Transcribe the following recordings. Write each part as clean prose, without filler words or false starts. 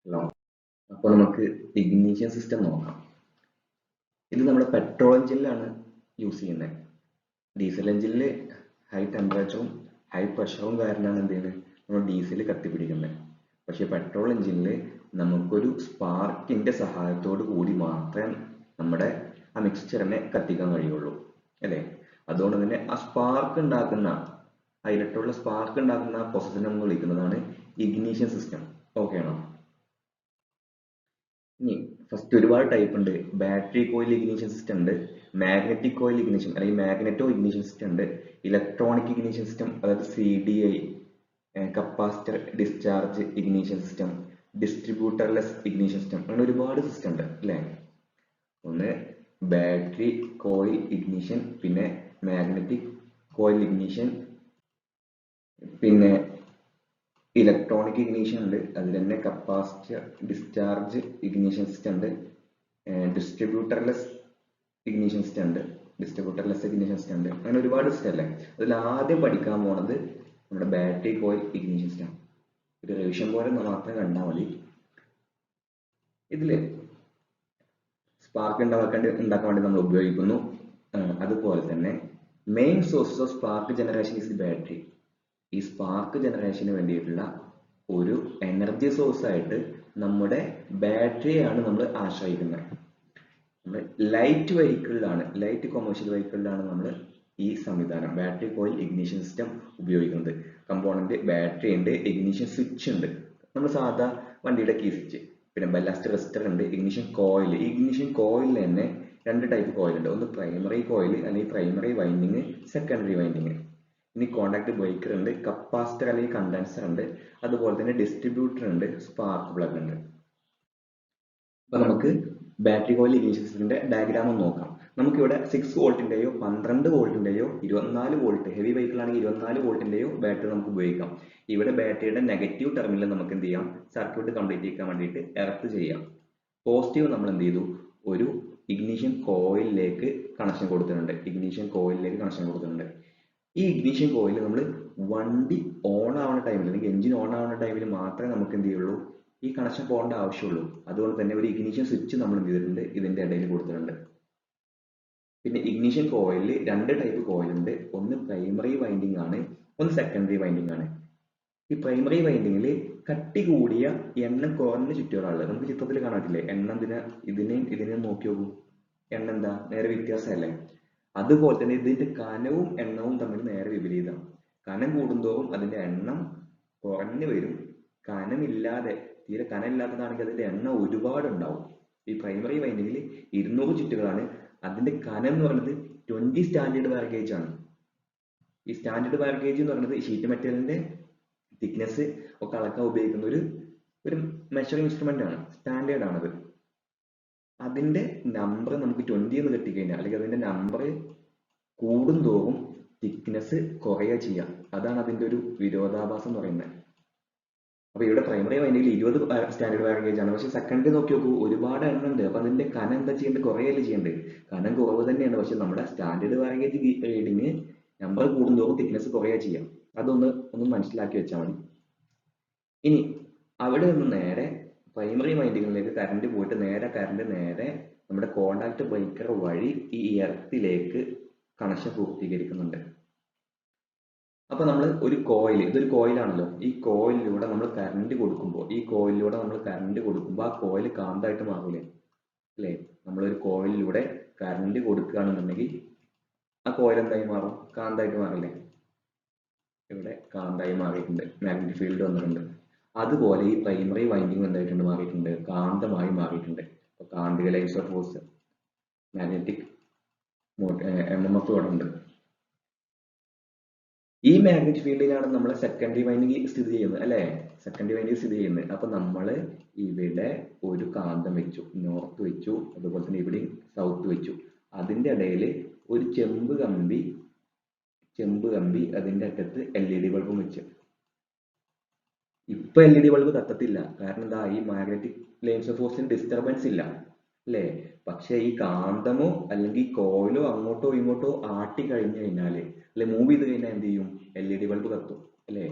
Hello. അപ്പോൾ നമുക്ക് ignition system നോക്കാം. ഇത് നമ്മുടെ പെട്രോൾ എഞ്ചിനിലാണ് യൂസ് ചെയ്യുന്നത്. ഡീസൽ എഞ്ചിനിൽ ഹൈ ടെമ്പറേച്ചറും ഹൈ പ്രഷറും കാരണമാണ് എന്ത് ചെയ്യുന്നത്, നമ്മൾ ഡീസൽ കത്തിപ്പിടിക്കുന്നത്. പക്ഷേ പെട്രോൾ എഞ്ചിനിൽ നമുക്കൊരു സ്പാർക്കിന്റെ സഹായത്തോടു കൂടി മാത്രമേ നമ്മുടെ ആ മിക്സ്ചറിനെ കത്തിക്കാൻ കഴിയുള്ളൂ, അല്ലേ? അതുകൊണ്ട് തന്നെ ആ സ്പാർക്ക് ഉണ്ടാക്കുന്ന, ആ ഇലക്ട്രോണിൽ സ്പാർക്ക് ഉണ്ടാക്കുന്ന ആ പ്രോസസ്സിനെ നമ്മൾ വിളിക്കുന്നതാണ് ഇഗ്നീഷൻ സിസ്റ്റം. ഓക്കെ ആണോ? ഇനി ഫസ്റ്റ് ഒരുപാട് ടൈപ്പ് ഉണ്ട്. ബാറ്ററി കോയിൽ ഇഗ്നീഷൻ സിസ്റ്റം ഉണ്ട്, മാഗ്നറ്റിക് കോയിൽ ഇഗ്നീഷൻ അല്ലെങ്കിൽ മാഗ്നറ്റോ ഇഗ്നീഷൻ സിസ്റ്റം ഉണ്ട്, ഇലക്ട്രോണിക് ഇഗ്നീഷൻ സിസ്റ്റം അതായത് CDI, capacitor discharge ignition system, distributorless ignition system, അങ്ങനെ ഒരുപാട് സിസ്റ്റം ഉണ്ട്, അല്ലേ? ഒന്ന് ബാറ്ററി കോയിൽ ഇഗ്നീഷൻ, പിന്നെ മാഗ്നറ്റിക് കോയിൽ ഇഗ്നീഷൻ, പിന്നെ ഇലക്ട്രോണിക് ഇഗ്നീഷൻ ഉണ്ട്, അതിൽ തന്നെ കപ്പാസിറ്റർ ഡിസ്ചാർജ് ഇഗ്നീഷൻ സിസ്റ്റം ഉണ്ട്, ഡിസ്ട്രിബ്യൂട്ടർലെസ് ഇഗ്നീഷൻ സിസ്റ്റം ഉണ്ട്, അങ്ങനെ ഒരുപാട് സിസ്റ്റം അല്ലേ. അതിൽ ആദ്യം പഠിക്കാൻ പോണത് നമ്മുടെ ബാറ്ററി കോയിൽ ഇഗ്നീഷൻ സിസ്റ്റം. ഒരു റിവിഷൻ പോലെ മാത്രം കണ്ടാൽ മതി. ഇതില് സ്പാർക്ക് ഉണ്ടാക്കാൻ വേണ്ടി നമ്മൾ ഉപയോഗിക്കുന്നു. അതുപോലെ തന്നെ main source of spark generation is the battery. ഈ സ്പാർക്ക് ജനറേഷന് വേണ്ടിയിട്ടുള്ള ഒരു എനർജി സോഴ്സ് ആയിട്ട് നമ്മുടെ ബാറ്ററിയാണ് നമ്മൾ ആശ്രയിക്കുന്നത്. നമ്മൾ ലൈറ്റ് കൊമേഴ്ഷ്യൽ വെഹിക്കിളിലാണ് നമ്മൾ ഈ സംവിധാനം ബാറ്ററി കോയിൽ ഇഗ്നിഷൻ സിസ്റ്റം ഉപയോഗിക്കുന്നത്. കമ്പോണന്റ് ബാറ്ററി ഉണ്ട്, ഇഗ്നിഷൻ സ്വിച്ച് ഉണ്ട്, നമ്മൾ സാധാ വണ്ടിയുടെ കീ സ്വിച്ച്, പിന്നെ ബല്ലാസ്റ്റ് റെസിസ്റ്റർ ഉണ്ട്, ഇഗ്നിഷൻ കോയിൽ. ഈ ഇഗ്നിഷൻ കോയിലിൽ തന്നെ രണ്ട് ടൈപ്പ് കോയിൽ ഉണ്ട്. ഒന്ന് പ്രൈമറി കോയിൽ അല്ലെങ്കിൽ പ്രൈമറി വൈൻഡിങ്, സെക്കൻഡറി വൈൻഡിങ്. ഇനി കോണ്ടാക്ട് ബ്രേക്കർ ഉണ്ട്, കപ്പാസിറ്റർ അല്ലെങ്കിൽ കണ്ടൻസർ ഉണ്ട്, അതുപോലെ തന്നെ ഡിസ്ട്രിബ്യൂട്ടർ ഉണ്ട്, സ്പാർക്ക് പ്ലഗ് ഉണ്ട്. അപ്പൊ നമുക്ക് ബാറ്ററി കോയിൽ ഇഗ്നിഷൻ സിസ്റ്റത്തിന്റെ ഡയഗ്രാം ഒന്ന് നോക്കാം. നമുക്കിവിടെ 6 വോൾട്ടിന്റെയോ 12 വോൾട്ടിന്റെയോ 24 വോൾട്ട്, ഹെവി വെഹിക്കിൾ ആണെങ്കിൽ 24 വോൾട്ടിന്റെയോ ബാറ്ററി നമുക്ക് ഉപയോഗിക്കാം. ഇവിടെ ബാറ്ററിയുടെ നെഗറ്റീവ് ടെർമിനൽ നമുക്ക് എന്ത് ചെയ്യാം, സർക്യൂട്ട് കംപ്ലീറ്റ് ചെയ്യാൻ വേണ്ടിയിട്ട് എർത്ത് ചെയ്യാം. പോസിറ്റീവ് നമ്മൾ എന്ത് ചെയ്തു, ഒരു ഇഗ്നിഷൻ കോയിലിലേക്ക് കണക്ഷൻ കൊടുത്തിട്ടുണ്ട്. ഈ ഇഗ്നിഷൻ കോയിൽ നമ്മൾ വണ്ടി ഓൺ ആവുന്ന ടൈമിൽ അല്ലെങ്കിൽ എഞ്ചിൻ ഓൺ ആവുന്ന ടൈമിൽ മാത്രമേ നമുക്ക് എന്ത് ചെയ്യുള്ളൂ, ഈ കണക്ഷൻ പോകേണ്ട ആവശ്യമുള്ളൂ. അതുകൊണ്ട് തന്നെ ഒരു ഇഗ്നിഷൻ സ്വിച്ച് നമ്മൾ എന്ത് ചെയ്തിട്ടുണ്ട്, ഇതിന്റെ ഇടയിൽ കൊടുത്തിട്ടുണ്ട്. പിന്നെ ഇഗ്നിഷൻ കോയിലിൽ രണ്ട് ടൈപ്പ് കോയിൽ ഉണ്ട്. ഒന്ന് പ്രൈമറി വൈൻഡിങ് ആണ്, ഒന്ന് സെക്കൻഡറി വൈൻഡിങ് ആണ്. ഈ പ്രൈമറി വൈൻഡിങ്ങിൽ കട്ടി കൂടിയ എണ്ണം കുറഞ്ഞ ചുറ്റുകളാണുള്ളത്. നമുക്ക് ചിത്രത്തിൽ കാണാൻ പറ്റില്ലേ, എണ്ണം ഇതിനെയും നോക്കി നോക്കൂ, എണ്ണം എന്താ നേരെ വ്യത്യാസമല്ലേ? അതുപോലെ തന്നെ ഇതിന്റെ കനവും എണ്ണവും തമ്മിൽ നേരെ വിപരീതം. കനം കൂടുന്തോറും അതിന്റെ എണ്ണം കുറഞ്ഞു വരും. തീരെ കനമില്ലാത്തതാണെങ്കിൽ അതിന്റെ എണ്ണം ഒരുപാട് ഉണ്ടാവും. ഈ പ്രൈമറി വൈൻഡിങ്ങിൽ 200 ചുറ്റുകളാണ്. അതിന്റെ കനം എന്ന് പറയുന്നത് 20 സ്റ്റാൻഡേർഡ് വയർ ഗേജ് ആണ്. ഈ സ്റ്റാൻഡേർഡ് വയർ ഗേജ് എന്ന് പറയുന്നത് ഷീറ്റ് മെറ്റലിന്റെ തിക്നെസ് ഒക്കെ അളക്കാൻ ഉപയോഗിക്കുന്ന ഒരു മെഷറിംഗ് ഇൻസ്ട്രുമെന്റ് ആണ്, സ്റ്റാൻഡേർഡ് ആണത്. അതിന്റെ നമ്പർ നമുക്ക് 20 എന്ന് കിട്ടിക്കഴിഞ്ഞാൽ, അല്ലെങ്കിൽ അതിന്റെ നമ്പർ കൂടുന്തോറും തിക്നെസ് കുറയുക ചെയ്യാം. അതാണ് അതിന്റെ ഒരു വിരോധാഭാസം എന്ന് പറയുന്നത്. അപ്പൊ ഇവിടെ പ്രൈമറി വൈൻഡിങ്ങിൽ 20 സ്റ്റാൻഡേർഡ് വയർ ഗേജ് ആണ്. പക്ഷെ സെക്കൻഡറി നോക്കി നോക്കൂ, ഒരുപാട് എണ്ണം ഉണ്ട്. അപ്പൊ അതിന്റെ കനം എന്താ ചെയ്യേണ്ടത്, കുറയല്ലേ ചെയ്യേണ്ടത്? കനം കുറവ് തന്നെയാണ്, പക്ഷെ നമ്മുടെ standard wire gauge reading number കൂടുന്തോറും തിക്നെസ് കുറയുക ചെയ്യാം. ഒന്ന് മനസ്സിലാക്കി വെച്ചാൽ മതി. ഇനി അവിടെ നിന്ന് നേരെ പ്രൈമറി വൈൻഡിങ്ങിലേക്ക് കറണ്ട് പോയിട്ട് നേരെ നമ്മുടെ കോണ്ടാക്ട് ബ്രേക്കർ വഴി ഈ എർത്തിലേക്ക് കണക്ഷൻ പൂർത്തീകരിക്കുന്നുണ്ട്. അപ്പൊ നമ്മൾ ഇതൊരു കോയിലാണല്ലോ, ഈ കോയിലിലൂടെ നമ്മൾ കറണ്ട് കൊടുക്കുമ്പോൾ ആ കോയിൽ കാന്തായിട്ട് മാറൂലേ, അല്ലേ? നമ്മളൊരു കോയിലിലൂടെ കറണ്ട് കൊടുക്കുകയാണെന്നുണ്ടെങ്കിൽ ആ കോയിൽ എന്തായി മാറും, കാന്തായിട്ട് മാറില്ലേ? ഇവിടെ കാന്തായി മാറിയിട്ടുണ്ട്, മാഗ്നറ്റിക് ഫീൽഡ് വന്നിട്ടുണ്ട്. അതുപോലെ ഈ പ്രൈമറി വൈൻഡിങ് എന്തായിട്ടുണ്ട്, മാറിയിട്ടുണ്ട്, കാന്തമായി മാറിയിട്ടുണ്ട്. അപ്പൊ കാന്തിക lines of force, magnetic MMF ഇവിടെ ഉണ്ട്. ഈ മാഗ്നറ്റിക് ഫീൽഡിലാണ് നമ്മളെ സെക്കൻഡറി വൈൻഡിങ് സ്ഥിതി ചെയ്യുന്നത്, അല്ലെ? അപ്പൊ നമ്മൾ ഇവിടെ ഒരു കാന്തം വെച്ചു, നോർത്ത് വെച്ചു, അതുപോലെ തന്നെ ഇവിടെ സൗത്ത് വെച്ചു. അതിന്റെ ഇടയിൽ ഒരു ചെമ്പ് കമ്പി അതിന്റെ അറ്റത്ത് LED ബൾബും വെച്ച്. ഇപ്പൊ LED ബൾബ് കത്തത്തില്ല, കാരണം എന്താ, ഈ മാഗ്നറ്റിക് ലൈൻസ് ഓഫ് ഫോഴ്സിന് ഡിസ്റ്റർബൻസ് ഇല്ല, അല്ലേ? പക്ഷെ ഈ കാന്തമോ അല്ലെങ്കിൽ കോയിലോ അങ്ങോട്ടോ ഇങ്ങോട്ടോ ആട്ടി കഴിഞ്ഞു കഴിഞ്ഞാല്, അല്ലെ മൂവ് ചെയ്ത് കഴിഞ്ഞാൽ എന്ത് ചെയ്യും, LED ബൾബ് കത്തും, അല്ലേ?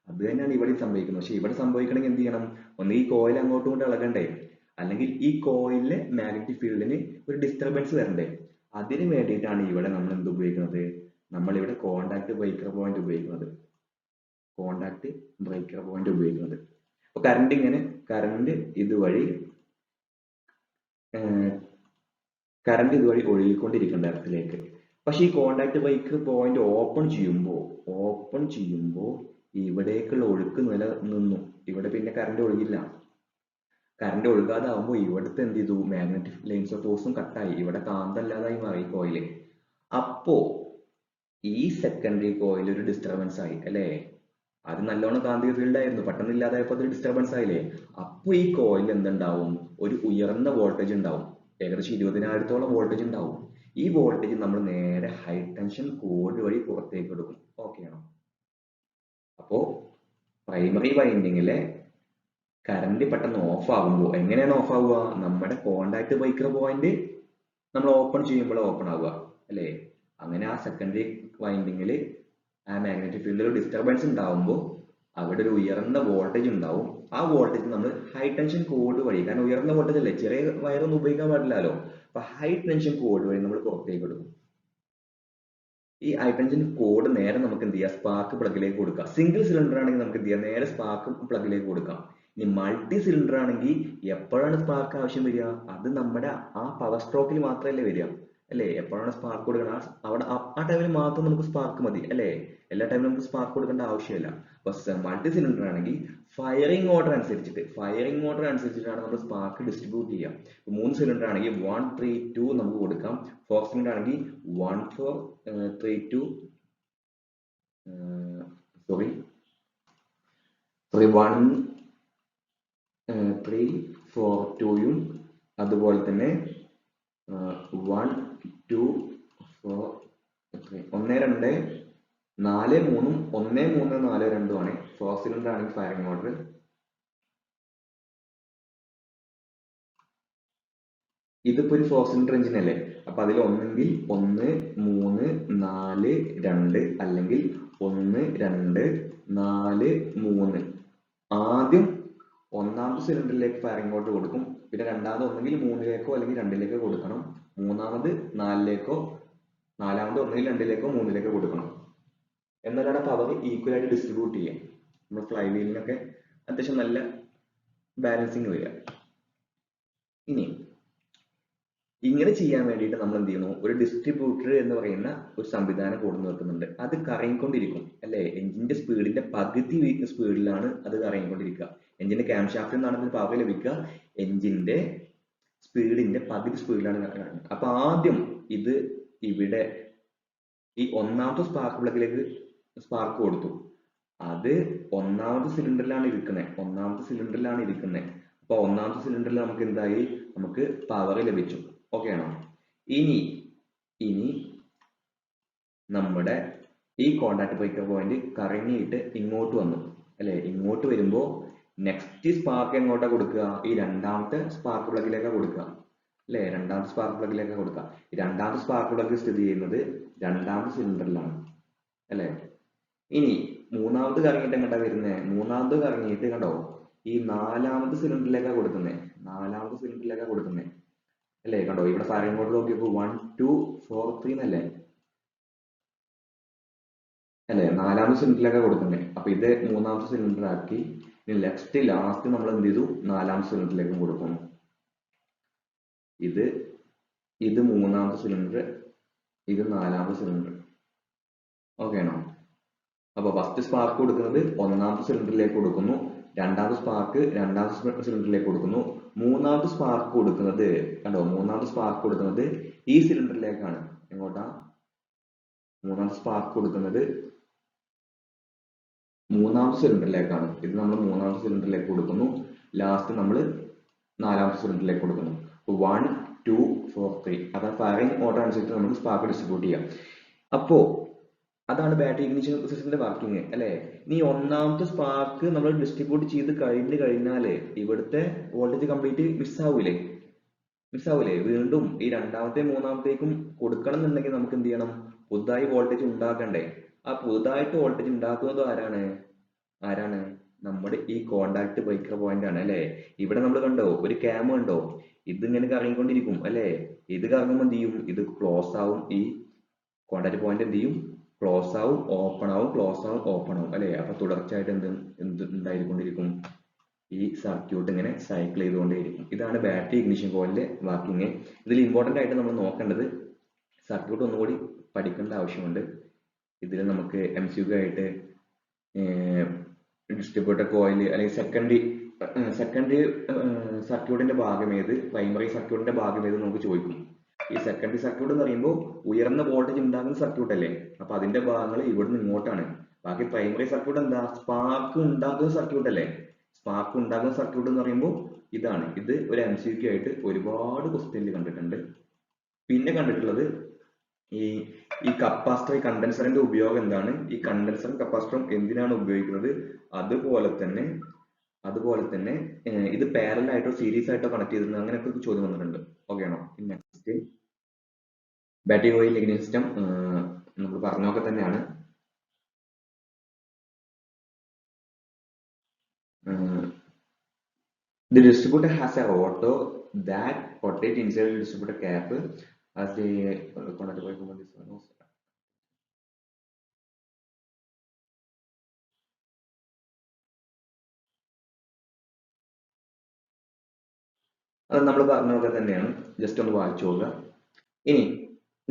അത് തന്നെയാണ് ഇവിടെ സംഭവിക്കുന്നത്. പക്ഷെ ഇവിടെ സംഭവിക്കണമെങ്കിൽ എന്ത് ചെയ്യണം? ഒന്ന് ഈ കോയിൽ അങ്ങോട്ടും ഇങ്ങോട്ടും ഇളകണ്ടേ, അല്ലെങ്കിൽ ഈ കോയിലിലെ മാഗ്നറ്റിക് ഫീൽഡിന് ഒരു ഡിസ്റ്റർബൻസ് വരണ്ടേ. അതിന് വേണ്ടിയിട്ടാണ് ഇവിടെ നമ്മൾ എന്ത് ഉപയോഗിക്കുന്നത്? നമ്മൾ ഇവിടെ കോണ്ടാക്ട് ബ്രേക്കർ പോയിന്റ് ഉപയോഗിക്കുന്നത്. കോണ്ടാക്ട് ബ്രേക്കർ പോയിന്റ് ഉപയോഗിക്കുന്നത്. അപ്പൊ കറണ്ട് ഇതുവഴി ഒഴുകിക്കൊണ്ടിരിക്കേണ്ട ഇടത്തിലേക്ക്. പക്ഷെ ഈ കോണ്ടാക്ട് ബ്രേക്കർ പോയിന്റ് ഓപ്പൺ ചെയ്യുമ്പോൾ ഇവിടേക്കുള്ള ഒഴുക്ക് നിലനിന്നു. ഇവിടെ പിന്നെ കറണ്ട് ഒഴുകില്ല. കറണ്ട് ഒഴുകാതെ ആവുമ്പോൾ ഇവിടുത്തെ എന്ത് ചെയ്തു? മാഗ്നറ്റിക് ലൈൻസ് ഓഫ് ഫോഴ്സും കട്ടായി. ഇവിടെ കാന്തല്ലാതായി മാറി കോയില്. അപ്പോ ഈ സെക്കൻഡറി കോയിൽ ഒരു ഡിസ്റ്റർബൻസ് ആയി അല്ലേ? അത് നല്ലോണം കാന്തിക ഫീൽഡ് ആയിരുന്നു, പെട്ടെന്ന് ഇല്ലാതായപ്പോൾ അത് ഡിസ്റ്റർബൻസ് ആയില്ലേ? അപ്പൊ ഈ കോയിൽ എന്തുണ്ടാവും? ഒരു ഉയർന്ന വോൾട്ടേജ് ഉണ്ടാവും. ഏകദേശം 20,000-ഓളം വോൾട്ടേജ് ഉണ്ടാവും. ഈ വോൾട്ടേജ് നമ്മൾ നേരെ ഹൈ ടെൻഷൻ കോഡ് വഴി പുറത്തേക്ക് എടുക്കും. ഓക്കെ ആണോ? അപ്പോ പ്രൈമറി വൈൻഡിങ്ങിലെ കറണ്ട് പെട്ടെന്ന് ഓഫ് ആകുമ്പോൾ എങ്ങനെയാണ് ഓഫ് ആവുക? നമ്മുടെ കോണ്ടാക്ട് ബ്രേക്കർ പോയിന്റ് നമ്മൾ ഓപ്പൺ ചെയ്യുമ്പോൾ ഓപ്പൺ ആവുക അല്ലേ? അങ്ങനെ ആ സെക്കൻഡറി വൈൻഡിങ്ങിൽ ആ മാഗ്നറ്റിക് ഫീൽഡിൽ ഡിസ്റ്റർബൻസ് ഉണ്ടാവുമ്പോൾ അവിടെ ഒരു ഉയർന്ന വോൾട്ടേജ് ഉണ്ടാവും. ആ വോൾട്ടേജ് നമ്മൾ ഹൈ ടെൻഷൻ കോഡ് വഴി, കാരണം ഉയർന്ന വോൾട്ടേജ് അല്ലേ, ചെറിയ വയറൊന്നും ഉപയോഗിക്കാൻ പാടില്ലല്ലോ, അപ്പൊ ഹൈ ടെൻഷൻ കോഡ് വഴി നമ്മൾ പുറത്തേക്ക് എടുക്കും. ഈ ഹൈ ടെൻഷൻ കോഡ് നേരെ നമുക്ക് എന്ത് ചെയ്യാം? സ്പാർക്ക് പ്ലഗിലേക്ക് കൊടുക്കാം. സിംഗിൾ സിലിണ്ടർ ആണെങ്കിൽ നമുക്ക് എന്ത് ചെയ്യാം? നേരെ സ്പാർക്ക് പ്ലഗിലേക്ക് കൊടുക്കാം. ഇനി മൾട്ടി സിലിണ്ടർ ആണെങ്കിൽ എപ്പോഴാണ് സ്പാർക്ക് ആവശ്യം വരിക? അത് നമ്മുടെ ആ പവർ സ്ട്രോക്കിൽ മാത്രമല്ലേ വരിക അല്ലേ? എപ്പോഴാണ് സ്പാർക്ക് കൊടുക്കണം അവിടെ ആ ടൈമിൽ മാത്രം നമുക്ക് സ്പാർക്ക് മതി അല്ലേ? എല്ലാ ടൈമിലും നമുക്ക് സ്പാർക്ക് കൊടുക്കേണ്ട ആവശ്യമില്ല. അപ്പൊ മൾട്ടി സിലിണ്ടർ ആണെങ്കിൽ ഫയറിംഗ് ഓർഡർ അനുസരിച്ചിട്ടാണ് നമ്മൾ സ്പാർക്ക് ഡിസ്ട്രിബ്യൂട്ട് ചെയ്യുക. 3 സിലിണ്ടർ ആണെങ്കിൽ 1 3 2 നമുക്ക് കൊടുക്കാം. 4 സിലിണ്ടർ ആണെങ്കിൽ 1 4 3 2 സോറി 1 3 4 2യും അതുപോലെ തന്നെ 1 2 4 1 2 4 3 1 3 4 2 ആണ്. 4 സിലിണ്ടർ ആണെങ്കിൽ ഫയറിംഗ് ഓർഡർ. ഇതിപ്പോ ഒരു 4 സിലിണ്ടർ എഞ്ചിൻ അല്ലേ? അപ്പൊ അതിൽ ഒന്നെങ്കിൽ 1 3 4 2 അല്ലെങ്കിൽ 1 2 4 3. ആദ്യം ഒന്നാമത്തെ സിലിണ്ടറിലേക്ക് ഫയറിംഗ് ഓർഡർ കൊടുക്കും. പിന്നെ രണ്ടാമത് ഒന്നെങ്കിൽ 3ലേക്കോ അല്ലെങ്കിൽ 2ലേക്കോ കൊടുക്കണം. മൂന്നാമത് 4ലേക്കോ, നാലാമത് ഒന്നെങ്കിൽ 2ലേക്കോ 3ലേക്കോ കൊടുക്കണം. എന്നാലാണ് പവർ ഈക്വൽ ആയിട്ട് ഡിസ്ട്രിബ്യൂട്ട് ചെയ്യാം. നമ്മുടെ ഫ്ലൈ വീലിനൊക്കെ അത്യാവശ്യം നല്ല ബാലൻസിങ് വരിക. ഇനി ഇങ്ങനെ ചെയ്യാൻ വേണ്ടിയിട്ട് നമ്മൾ എന്ത് ചെയ്യുന്നു? ഒരു ഡിസ്ട്രിബ്യൂട്ടർ എന്ന് പറയുന്ന ഒരു സംവിധാനം കൊണ്ടു നിർത്തുന്നുണ്ട്. അത് കറങ്ങിക്കൊണ്ടിരിക്കും അല്ലെ? എഞ്ചിന്റെ സ്പീഡിന്റെ പകുതി സ്പീഡിലാണ് അത് കറങ്ങിക്കൊണ്ടിരിക്കുക. എഞ്ചിന്റെ ക്യാം ഷാഫ്റ്റിൽ നിന്നാണ് ഇതിന് പവർ ലഭിക്കുക. എഞ്ചിന്റെ സ്പീഡിന്റെ പകുതി സ്പീഡിലാണ് കറങ്ങുന്നത്. അപ്പൊ ആദ്യം ഇത് ഇവിടെ ഈ ഒന്നാമത്തെ സ്പാർക്ക് പ്ലഗിലേക്ക് സ്പാർക്ക് കൊടുത്തു. അത് ഒന്നാമത്തെ സിലിണ്ടറിലാണ് ഇരിക്കുന്നത്. അപ്പൊ ഒന്നാമത്തെ സിലിണ്ടറിൽ നമുക്ക് എന്തായി? നമുക്ക് പവർ ലഭിച്ചു. ഓക്കെ ആണോ? ഇനി നമ്മുടെ ഈ കോണ്ടാക്ട് ബ്രേക്കർ പോയിന്റ് കറങ്ങിയിട്ട് ഇങ്ങോട്ട് വന്നു അല്ലെ? ഇങ്ങോട്ട് വരുമ്പോ നെക്സ്റ്റ് സ്പാർക്ക് എങ്ങോട്ടാ കൊടുക്കുക? ഈ രണ്ടാമത്തെ സ്പാർക്ക് പ്ലഗിലേക്കാണ് കൊടുക്കുക അല്ലെ? രണ്ടാമത്തെ സ്പാർക്ക് പ്ലഗ് സ്ഥിതി ചെയ്യുന്നത് രണ്ടാമത്തെ സിലിണ്ടറിലാണ് അല്ലെ? ഇനി മൂന്നാമത് കറങ്ങിയിട്ട് എങ്ങോട്ടാ വരുന്നത്? മൂന്നാമത് കറങ്ങിയിട്ട് കണ്ടോ ഈ നാലാമത്തെ സിലിണ്ടറിലേക്കാണ് കൊടുക്കുന്നത് അല്ലേ? കണ്ടോ ഇവിടെ ഫയറിംഗ് ഓർഡർ നോക്കിയപ്പോ 1 2 4 3 എന്നല്ലേ അല്ലെ? നാലാമത്തെ സിലിണ്ടറിലേക്കാണ് കൊടുക്കുന്നത്. അപ്പൊ ഇത് മൂന്നാമത്തെ സിലിണ്ടർ ആക്കി. ഇനി ലാസ്റ്റ് നമ്മൾ എന്ത് ചെയ്തു? നാലാമത്തെ സിലിണ്ടറിലേക്കും കൊടുക്കുന്നു. ഇത് മൂന്നാമത്തെ സിലിണ്ടർ, ഇത് നാലാമത്തെ സിലിണ്ടർ. ഓക്കെ ആണോ? അപ്പൊ ഫസ്റ്റ് സ്പാർക്ക് കൊടുക്കുന്നത് ഒന്നാമത്തെ സിലിണ്ടറിലേക്ക് കൊടുക്കുന്നു. രണ്ടാമത്തെ സ്പാർക്ക് രണ്ടാമത്തെ സിലിണ്ടറിലേക്ക് കൊടുക്കുന്നു. മൂന്നാമത്തെ സ്പാർക്ക് കൊടുക്കുന്നത് കണ്ടോ? മൂന്നാമത്തെ സ്പാർക്ക് കൊടുക്കുന്നത് ഈ സിലിണ്ടറിലേക്കാണ്. എങ്ങോട്ടാ? മൂന്നാമത്തെ സ്പാർക്ക് കൊടുക്കുന്നത് മൂന്നാമത്തെ സിലിണ്ടറിലേക്കാണ്. ഇത് നമ്മൾ മൂന്നാമത്തെ സിലിണ്ടറിലേക്ക് കൊടുക്കുന്നു. ലാസ്റ്റ് നമ്മൾ നാലാമത്തെ സിലിണ്ടറിലേക്ക് കൊടുക്കുന്നു. 1 2 4 3 അതാണ് ഫയറിംഗ് ഓർഡർ അനുസരിച്ച് നമുക്ക് സ്പാർക്ക് ഡിസ്ട്രിബ്യൂട്ട് ചെയ്യാം. അപ്പോ അതാണ് ബാറ്ററി ഇഗ്നിഷൻ സിസ്റ്റത്തിന്റെ വർക്കിംഗ് അല്ലെ? ഇനി ഒന്നാമത്തെ സ്പാർക്ക് നമ്മൾ ഡിസ്ട്രിബ്യൂട്ട് ചെയ്ത് കഴിഞ്ഞാല് ഇവിടുത്തെ വോൾട്ടേജ് കംപ്ലീറ്റ് മിസ്സാവൂലേ? വീണ്ടും ഈ രണ്ടാമത്തെ മൂന്നാമത്തേക്കും കൊടുക്കണം എന്നുണ്ടെങ്കിൽ നമുക്ക് എന്ത് ചെയ്യണം? പുതുതായി വോൾട്ടേജ് ഉണ്ടാക്കണ്ടേ? ആ പുതുതായിട്ട് വോൾട്ടേജ് ഉണ്ടാക്കുന്നത് ആരാണ്? ആരാണ്? നമ്മുടെ ഈ കോണ്ടാക്ട് ബ്രേക്കർ പോയിന്റ് ആണ് അല്ലേ? ഇവിടെ നമ്മൾ കണ്ടോ ഒരു ക്യാം കണ്ടോ? ഇതിങ്ങനെ കറങ്ങിക്കൊണ്ടിരിക്കും അല്ലേ? ഇത് കറങ്ങുമ്പോൾ എന്ത് ചെയ്യും? ഇത് ക്ലോസ് ആവും. ഈ കോണ്ടാക്ട് പോയിന്റ് എന്ത് ചെയ്യും? ക്ലോസ് ആവും, ഓപ്പൺ ആവും, ക്ലോസ് ആവും, ഓപ്പൺ ആവും അല്ലേ? അപ്പൊ തുടർച്ചയായിട്ട് ഉണ്ടായിക്കൊണ്ടിരിക്കും. ഈ സർക്യൂട്ട് ഇങ്ങനെ സൈക്കിൾ ചെയ്തുകൊണ്ടേയിരിക്കും. ഇതാണ് ബാറ്ററി ഇഗ്നിഷൻ കോയിലിന്റെ വർക്കിംഗ്. ഇതിൽ ഇമ്പോർട്ടന്റ് ആയിട്ട് നമ്മൾ നോക്കേണ്ടത് സർക്യൂട്ട് ഒന്നുകൂടി പഠിക്കേണ്ട ആവശ്യമുണ്ട്. ഇതിൽ നമുക്ക് MCQ ആയിട്ട് ഡിസ്ട്രിബ്യൂട്ടർ കോയിൽ അല്ലെങ്കിൽ സെക്കൻഡറി സർക്യൂട്ടിന്റെ ഭാഗം ഏത്, പ്രൈമറി സർക്യൂട്ടിന്റെ ഭാഗം ഏത് നമുക്ക് ചോദിക്കും. ഈ സെക്കൻഡറി സർക്യൂട്ട് എന്ന് പറയുമ്പോൾ ഉയർന്ന വോൾട്ടേജ് ഉണ്ടാകുന്ന സർക്യൂട്ട് അല്ലേ? അപ്പൊ അതിന്റെ ഭാഗങ്ങൾ ഇവിടുന്ന് ഇങ്ങോട്ടാണ്. ബാക്കി പ്രൈമറി സർക്യൂട്ട് എന്താ? സ്പാർക്ക് ഉണ്ടാക്കുന്ന സർക്യൂട്ട് അല്ലേ? സ്പാർക്ക് ഉണ്ടാക്കുന്ന സർക്യൂട്ട് എന്ന് പറയുമ്പോൾ ഇതാണ്. ഇത് ഒരു MCQ ആയിട്ട് ഒരുപാട് ക്വസ്റ്റ്യനിൽ കണ്ടിട്ടുണ്ട്. പിന്നെ കണ്ടിട്ടുള്ളത് ഈ കപ്പാസിറ്റർ, ഈ കണ്ടൻസറിന്റെ ഉപയോഗം എന്താണ്, ഈ കണ്ടൻസറും കപ്പാസിറ്ററും എന്തിനാണ് ഉപയോഗിക്കുന്നത്, അതുപോലെ തന്നെ ഇത് പാരലൽ ആയിട്ടോ സീരീസ് ആയിട്ടോ കണക്ട് ചെയ്തിരുന്നത്, അങ്ങനെയൊക്കെ ചോദ്യം വന്നിട്ടുണ്ട്. ഓക്കെ ആണോ? Next battery coil ignition system നമ്മൾ പറഞ്ഞൊക്കെ തന്നെയാണ്. The distributor has a rotor that rotates inside the distributor cap as the അത് നമ്മൾ പറഞ്ഞതൊക്കെ തന്നെയാണ്. ജസ്റ്റ് ഒന്ന് വായിച്ചു നോക്കുക. ഇനി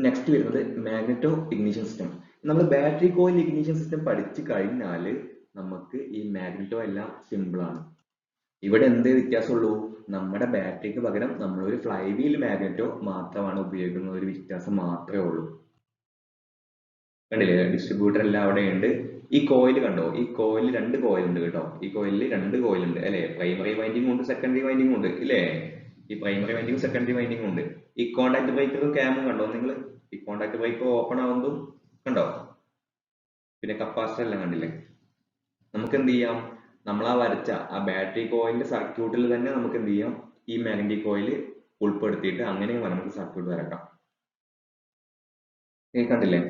നെക്സ്റ്റ് വരുന്നത് മാഗ്നെറ്റോ ഇഗ്നിഷൻ സിസ്റ്റം. നമ്മൾ ബാറ്ററി കോയിൽ ഇഗ്നിഷൻ സിസ്റ്റം പഠിച്ചു കഴിഞ്ഞാൽ നമുക്ക് ഈ മാഗ്നെറ്റോ എല്ലാം സിമ്പിൾ ആണ്. ഇവിടെ എന്തേ വ്യത്യാസമുള്ളൂ? നമ്മുടെ ബാറ്ററിക്ക് പകരം നമ്മൾ ഒരു ഫ്ലൈ വീൽ മാഗ്നെറ്റോ മാത്രമാണ് ഉപയോഗിക്കുന്ന ഒരു വ്യത്യാസം മാത്രമേ ഉള്ളൂ. കണ്ടില്ലേ? ഡിസ്ട്രിബ്യൂട്ടർ എല്ലാം അവിടെ ഉണ്ട്. ഈ കോയിൽ കണ്ടോ? ഈ കോയിൽ രണ്ട് കോയിൽ ഉണ്ട് കേട്ടോ. ഈ കോയിലിൽ രണ്ട് കോയിൽ ഉണ്ട് അല്ലെ? പ്രൈമറി വൈൻഡിങ് ഉണ്ട്, സെക്കൻഡറി വൈൻഡിങ് ഉണ്ട് ഇല്ലേ? ഈ പ്രൈമറി വൈൻഡിങ് സെക്കൻഡറി വൈൻഡിങ് ഉണ്ട്. ഈ കോണ്ടാക്ട് ബ്രേക്കറും ക്യാമും കണ്ടോ നിങ്ങൾ? ഈ കോണ്ടാക്ട് ബ്രേക്കർ ഓപ്പൺ ആവുന്നതും കണ്ടോ? പിന്നെ കപ്പാസിറ്റർ എല്ലാം കണ്ടില്ലേ? നമുക്ക് എന്ത് ചെയ്യാം? നമ്മൾ വരച്ച ആ ബാറ്ററി കോയിലിന്റെ സർക്യൂട്ടിൽ തന്നെ നമുക്ക് എന്ത് ചെയ്യാം? ഈ മാഗ്നറ്റിക് കോയിൽ ഉൾപ്പെടുത്തിയിട്ട് അങ്ങനെ നമുക്ക് സർക്യൂട്ട് വരക്കാം. കണ്ടില്ലേ?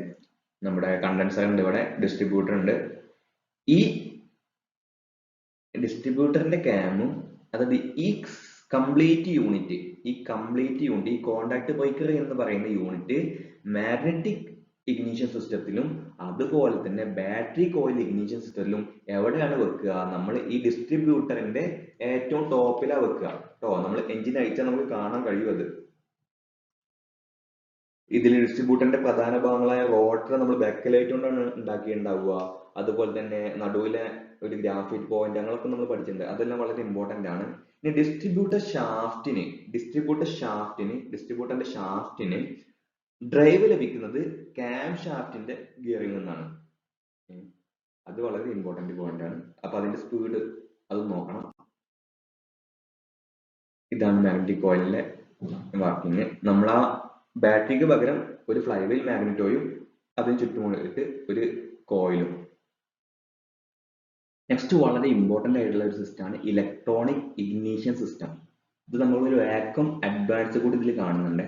നമ്മുടെ കണ്ടൻസർ ഉണ്ട്, ഇവിടെ ഡിസ്ട്രിബ്യൂട്ടർ ഉണ്ട്. ഈ ഡിസ്ട്രിബ്യൂട്ടറിന്റെ ക്യാമും, അതായത് ഈ കംപ്ലീറ്റ് യൂണിറ്റ്, ഈ കോണ്ടാക്ട് ബ്രേക്കർ എന്ന് പറയുന്ന യൂണിറ്റ് മാഗ്നറ്റിക് ഇഗ്നിഷൻ സിസ്റ്റത്തിലും അതുപോലെ തന്നെ ബാറ്ററി കോയിൽ ഇഗ്നിഷൻ സിസ്റ്റത്തിലും എവിടെയാണ് വെക്കുക? നമ്മൾ ഈ ഡിസ്ട്രിബ്യൂട്ടറിന്റെ ഏറ്റവും ടോപ്പിലാണ് വെക്കുക കേട്ടോ. നമ്മൾ എഞ്ചിൻ അയച്ചാൽ നമുക്ക് കാണാൻ കഴിയും. അത് ഇതിൽ ഡിസ്ട്രിബ്യൂട്ടറിന്റെ പ്രധാന ഭാഗങ്ങളായ റോട്ടർ നമ്മൾ ബെക്കലൈറ്റ് കൊണ്ടാണ് ഉണ്ടാക്കിയിട്ടുണ്ടാവുക. അതുപോലെ തന്നെ നടുവിലെ ഒരു ഗ്രാഫൈറ്റ് പോയിന്റ്, അങ്ങനെയൊക്കെ നമ്മൾ പഠിച്ചിട്ടുണ്ട്. അതെല്ലാം വളരെ ഇമ്പോർട്ടന്റ് ആണ്. ഇനി ഡിസ്ട്രിബ്യൂട്ടറിന്റെ ഷാഫ്റ്റിന് ഡ്രൈവ് ലഭിക്കുന്നത് ക്യാം ഷാഫ്റ്റിന്റെ ഗിയറിൽ നിന്നാണ്. അത് വളരെ ഇമ്പോർട്ടന്റ് പോയിന്റ് ആണ്. അപ്പൊ അതിന്റെ സ്പീഡ് അത് നോക്കണം. ഇതാണ് മാഗ്നറ്റിക് കോയിലിന്റെ വർക്കിംഗ്. നമ്മൾ ആ ബാറ്ററിക്ക് പകരം ഒരു ഫ്ലൈവീൽ മാഗ്നറ്റോയും അതിന് ചുറ്റുമുള്ളിട്ട് ഒരു കോയിലും. നെക്സ്റ്റ് വളരെ ഇമ്പോർട്ടന്റ് ആയിട്ടുള്ള ഒരു സിസ്റ്റം ആണ് ഇലക്ട്രോണിക് ഇഗ്നിഷൻ സിസ്റ്റം. ഇത് നമ്മൾ ഒരു വാക്വം അഡ്വാൻസ് കൂടി ഇതിൽ കാണുന്നുണ്ട്.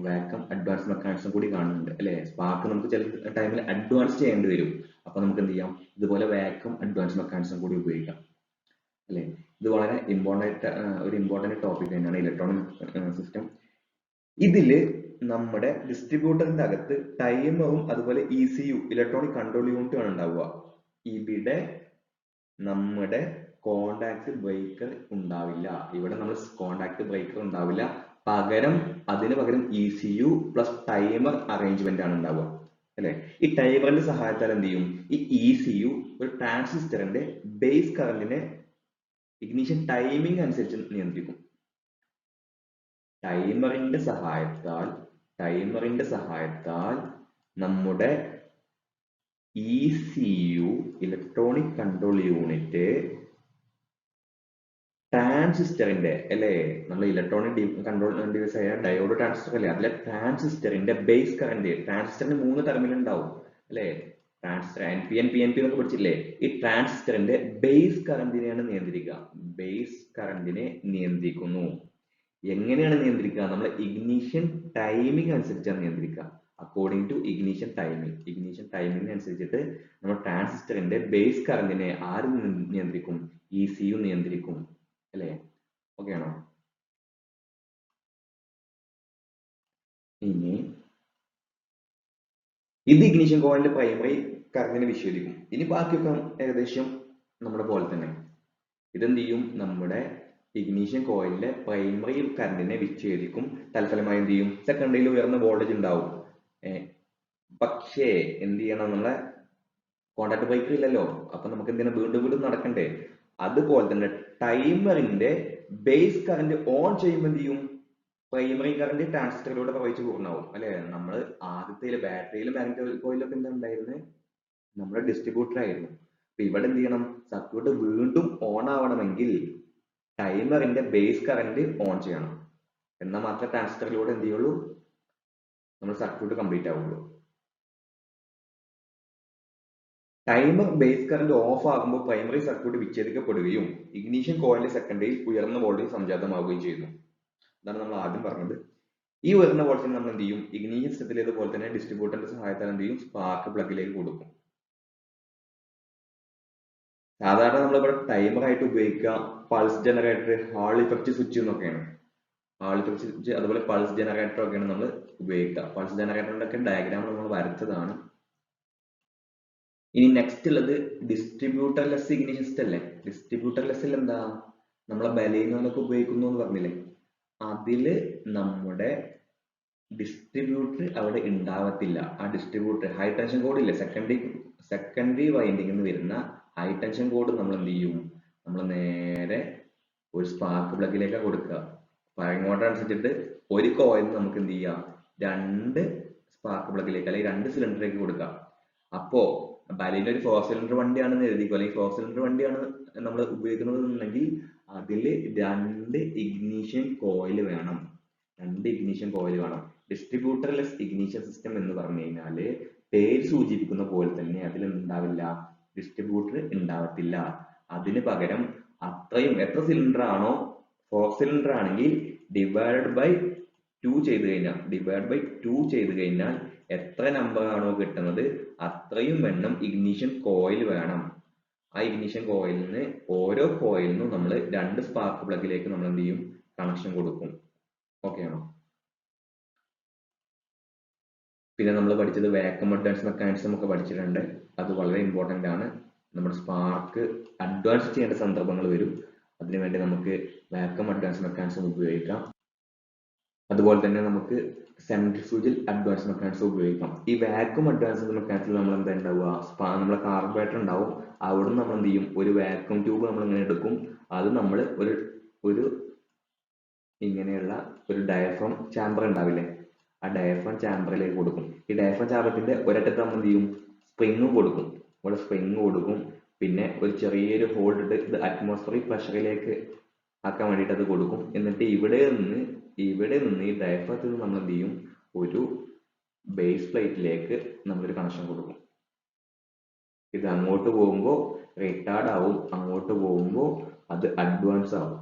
വാക്വം അഡ്വാൻസ് മെക്കാനിസം കൂടി കാണുന്നുണ്ട് അല്ലെ? സ്പാർക്ക് നമുക്ക് ചില ടൈമിൽ അഡ്വാൻസ് ചെയ്യേണ്ടി വരും. അപ്പൊ നമുക്ക് എന്ത് ചെയ്യാം? ഇതുപോലെ വാക്വം അഡ്വാൻസ് മെക്കാനിസം കൂടി ഉപയോഗിക്കാം അല്ലെ? ഇത് വളരെ ഇമ്പോർട്ടന്റ് ടോപ്പിക് തന്നെയാണ് ഇലക്ട്രോണിക് സിസ്റ്റം. ഇതില് നമ്മുടെ ഡിസ്ട്രിബ്യൂട്ടറിന്റെ അകത്ത് ടൈമറും അതുപോലെ ECU, ഇലക്ട്രോണിക് കൺട്രോൾ യൂണിറ്റും ആണ് ഉണ്ടാവുക. ഇവിടെ നമ്മുടെ കോണ്ടാക്ട് ബ്രേക്കർ ഉണ്ടാവില്ല. അതിന് പകരം ECU പ്ലസ് ടൈമർ അറേഞ്ച്മെന്റ് ആണ് ഉണ്ടാവുക അല്ലെ? ഈ ടൈമറിന്റെ സഹായത്താൽ എന്ത് ചെയ്യും? ഈ ECU ഒരു ട്രാൻസിസ്റ്ററിന്റെ ബേസ് കറന്റിനെ ഇഗ്നിഷൻ ടൈമിംഗ് അനുസരിച്ച് നിയന്ത്രിക്കും. ടൈമറിന്റെ സഹായത്താൽ നമ്മുടെ ECU, ഇലക്ട്രോണിക് കൺട്രോൾ യൂണിറ്റ്, ട്രാൻസിസ്റ്ററിന്റെ അല്ലെ, നമ്മൾ ഇലക്ട്രോണിക് കൺട്രോൾ ഡിവൈസ് ആയ ഡയോഡ് ട്രാൻസിസ്റ്റർ അല്ലേ, അതിലെ ട്രാൻസിസ്റ്ററിന്റെ ബേസ് കറന്റ്, ട്രാൻസിസ്റ്ററിന് 3 ടെർമിനൽ ഉണ്ടാവും അല്ലെ? ട്രാൻസിസ്റ്റർ NPN PNP എന്നൊക്കെ പഠിച്ചില്ലേ? ഈ ട്രാൻസിസ്റ്ററിന്റെ ബേസ് കറന്റിനെയാണ് നിയന്ത്രിക്കുന്നു. എങ്ങനെയാണ് നിയന്ത്രിക്കുക? നമ്മൾ ഇഗ്നിഷൻ ടൈമിംഗ് അനുസരിച്ചാണ് നിയന്ത്രിക്കുക. അക്കോർഡിംഗ് ടു ഇഗ്നീഷൻ ടൈമിങ്ങിനനുസരിച്ചിട്ട് നമ്മുടെ ട്രാൻസിസ്റ്ററിന്റെ ബേസ് കറന്റിനെ ആര് നിയന്ത്രിക്കും? ECU നിയന്ത്രിക്കും അല്ലേ? ഓക്കെ ആണോ? ഇനി ഇത് ഇഗ്നീഷൻ കോയിലിന്റെ പ്രൈമറി കറന്റിനെ വിച്ഛേദിക്കും. ഇനി ബാക്കിയൊക്കെ ഏകദേശം നമ്മുടെ പോലെ തന്നെ. ഇതെന്ത് ചെയ്യും? നമ്മുടെ ഇഗ്നീഷൻ കോയിലിലെ പ്രൈമറി കറന്റിനെ വിച്ഛേദിക്കും. തൽഫലമായി എന്ത് ചെയ്യും? സെക്കൻഡറിയിൽ ഉയർന്ന വോൾട്ടേജ് ഉണ്ടാവും. പക്ഷേ എന്ത് ചെയ്യണം? നമ്മളെ കോണ്ടാക്ട് ബ്രേക്കർ ഇല്ലല്ലോ. അപ്പൊ നമുക്ക് എന്ത് ചെയ്യണം? വീണ്ടും നടക്കണ്ടേ? അതുപോലെ തന്നെ ടൈമറിന്റെ ബേസ് കറന്റ് ഓൺ ചെയ്യുമ്പോൾ എന്ത് ചെയ്യും? പ്രൈമറി കറന്റ് ട്രാൻസിസ്റ്ററിലൂടെ പ്രവഹിച്ച് പൂർണ്ണമാവും അല്ലെ? നമ്മൾ ആദ്യത്തെ ബാറ്ററിയിലും മാഗ്നറ്റിക് കോയിലൊക്കെ എന്താ ഉണ്ടായിരുന്നത്? നമ്മുടെ ഡിസ്ട്രിബ്യൂട്ടർ ആയിരുന്നു. അപ്പൊ ഇവിടെ എന്ത് ചെയ്യണം? സർക്യൂട്ട് വീണ്ടും ഓൺ ആവണമെങ്കിൽ ടൈമറിന്റെ ബേസ് കറന്റ് ഓൺ ചെയ്യണം. എന്നാൽ മാത്രമേ ട്രാൻസിസ്റ്ററിലൂടെ എന്ത് ചെയ്യുള്ളൂ? നമ്മൾ സർക്യൂട്ട് കംപ്ലീറ്റ് ആവുള്ളൂ. ടൈമർ ബേസ് കറന്റ് ഓഫ് ആകുമ്പോൾ പ്രൈമറി സർക്യൂട്ട് വിച്ഛേദിക്കപ്പെടുകയും ഇഗ്നീഷൻ കോയിലിന്റെ സെക്കൻഡറിയിൽ ഉയർന്ന വോൾട്ടേജ് സംജാതമാവുകയും ചെയ്യുന്നു. അതാണ് നമ്മൾ ആദ്യം പറഞ്ഞത്. ഈ ഉയർന്ന വോൾട്ടേജ് നമ്മൾ എന്ത് ചെയ്യും? ഇഗ്നീഷൻ സിസ്റ്റത്തിലേതുപോലെ തന്നെ ഡിസ്ട്രിബ്യൂട്ടറിന്റെ സഹായത്താൽ എന്ത് ചെയ്യും? സ്പാർക്ക് പ്ലഗിലേക്ക് കൊടുക്കും. സാധാരണ നമ്മളിവിടെ ടൈമർ ആയിട്ട് ഉപയോഗിക്കുക pulse generator, hall effect switch എന്നൊക്കെയാണ്. ഹാൾ ഇഫക്റ്റ് സ്വിച്ച് അതുപോലെ പൾസ് ജനറേറ്റർ ഒക്കെയാണ് നമ്മൾ ഉപയോഗിക്കുക. പൾസ് ജനറേറ്ററിന്റെ ഒക്കെ ഡയഗ്രാം നമ്മൾ വരച്ചതാണ്. ഇനി നെക്സ്റ്റ് ഉള്ളത് ഡിസ്ട്രിബ്യൂട്ടർലെസ് ഇഗ്നിഷൻ സിസ്റ്റം അല്ലേ? ഡിസ്ട്രിബ്യൂട്ടർലെസ്സിൽ എന്താ? നമ്മളെ ബലേനോലൊക്കെ ഉപയോഗിക്കുന്നു എന്ന് പറഞ്ഞില്ലേ? അതില് നമ്മുടെ ഡിസ്ട്രിബ്യൂട്ടർ അവിടെ ഉണ്ടാവത്തില്ല. ആ ഡിസ്ട്രിബ്യൂട്ടർ ഹൈ ടെൻഷൻ കോഡ് ഇല്ലേ? സെക്കൻഡറി വൈൻഡിങ്ങിൽ നിന്ന് വരുന്ന ഹൈ ടെൻഷൻ കോഡ് നമ്മൾ എന്ത് ചെയ്യും? നമ്മൾ നേരെ ഒരു സ്പാർക്ക് പ്ലഗിലേക്കാണ് കൊടുക്കുക. ഫയറിംഗ് ഓർഡർ അനുസരിച്ചിട്ട് ഒരു കോയിൽ നമുക്ക് എന്ത് ചെയ്യാം? 2 സ്പാർക്ക് പ്ലഗിലേക്ക് അല്ലെങ്കിൽ 2 സിലിണ്ടറിലേക്ക് കൊടുക്കാം. അപ്പോ ബലേനോ ഒരു 4 സിലിണ്ടർ വണ്ടിയാണെന്ന് എഴുതിക്കോ, അല്ലെങ്കിൽ 4 സിലിണ്ടർ വണ്ടിയാണ് നമ്മൾ ഉപയോഗിക്കുന്നത് എന്നുണ്ടെങ്കിൽ അതിൽ 2 ഇഗ്നീഷൻ കോയിൽ വേണം. 2 ഇഗ്നീഷൻ കോയിൽ വേണം. ഡിസ്ട്രിബ്യൂട്ടർലെസ് ഇഗ്നീഷൻ സിസ്റ്റം എന്ന് പറഞ്ഞു കഴിഞ്ഞാല് പേര് സൂചിപ്പിക്കുന്ന പോലെ തന്നെ അതിൽ ഉണ്ടാവില്ല, ഡിസ്ട്രിബ്യൂട്ടർ ഉണ്ടാവത്തില്ല. അതിന് പകരം അത്രയും എത്ര സിലിണ്ടർ ആണോ, 4 സിലിണ്ടർ ആണെങ്കിൽ ഡിവൈഡ് ബൈ 2 ചെയ്ത് കഴിഞ്ഞാൽ എത്ര നമ്പർ ആണോ കിട്ടുന്നത് അത്രയും എണ്ണം ഇഗ്നീഷൻ കോയിൽ വേണം. ആ ഇഗ്നീഷൻ കോയിലിന് ഓരോ കോയിലിനും നമ്മൾ 2 സ്പാർക്ക് പ്ലഗിലേക്ക് നമ്മൾ എന്ത് ചെയ്യും? കണക്ഷൻ കൊടുക്കും. ഓക്കെ ആണോ? പിന്നെ നമ്മൾ പഠിച്ചത് വാക്വം അഡ്വാൻസ് മെക്കാനിസം ഒക്കെ പഠിച്ചിട്ടുണ്ട്. അത് വളരെ ഇമ്പോർട്ടന്റ് ആണ്. നമ്മുടെ സ്പാർക്ക് അഡ്വാൻസ് ചെയ്യേണ്ട സന്ദർഭങ്ങൾ വരും. അതിനുവേണ്ടി നമുക്ക് വാക്വം അഡ്വാൻസ് മെക്കാനിസം ഉപയോഗിക്കാം. അതുപോലെ തന്നെ നമുക്ക് സെൻട്രിഫ്യൂഗൽ അഡ്വാൻസ് മെക്കാനിസം ഉപയോഗിക്കാം. ഈ വാക്വം അഡ്വാൻസ് മെക്കാനിസത്തിൽ നമ്മൾ എന്താ ഉണ്ടാവുക? നമ്മളെ കാർബറേറ്റർ ഉണ്ടാവും. അവിടെ നമ്മൾ എന്ത് ചെയ്യും? ഒരു വാക്വം ട്യൂബ് നമ്മൾ ഇങ്ങനെ എടുക്കും. അത് നമ്മൾ ഒരു ഇങ്ങനെയുള്ള ഒരു ഡയഫ്രം ചാമ്പർ ഉണ്ടാവില്ലേ? ആ ഡയഫ്രം ചാമ്പറിലേക്ക് കൊടുക്കും. ഈ ഡയഫ്രം ചാമ്പറിന്റെ ഒരറ്റത്ത് നമ്മൾ എന്ത് ചെയ്യും? സ്പ്രിങ് കൊടുക്കും. ഇവിടെ സ്പ്രിങ് കൊടുക്കും. പിന്നെ ഒരു ചെറിയൊരു ഹോൾ ഇട്ട് ഇത് അറ്റ്മോസ്ഫറിക് പ്രഷറിലേക്ക് ആക്കാൻ വേണ്ടിയിട്ട് അത് കൊടുക്കും. എന്നിട്ട് ഇവിടെ നിന്ന് ഈ ഡയഫ്രത്തിൽ നിന്ന് നമ്മൾ എന്ത് ചെയ്യും? ഒരു ബേസ് പ്ലേറ്റിലേക്ക് നമ്മളൊരു കണക്ഷൻ കൊടുക്കും. ഇത് അങ്ങോട്ട് പോകുമ്പോൾ റിട്ടാർഡ് ആവും, അങ്ങോട്ട് പോകുമ്പോൾ അത് അഡ്വാൻസ് ആവും.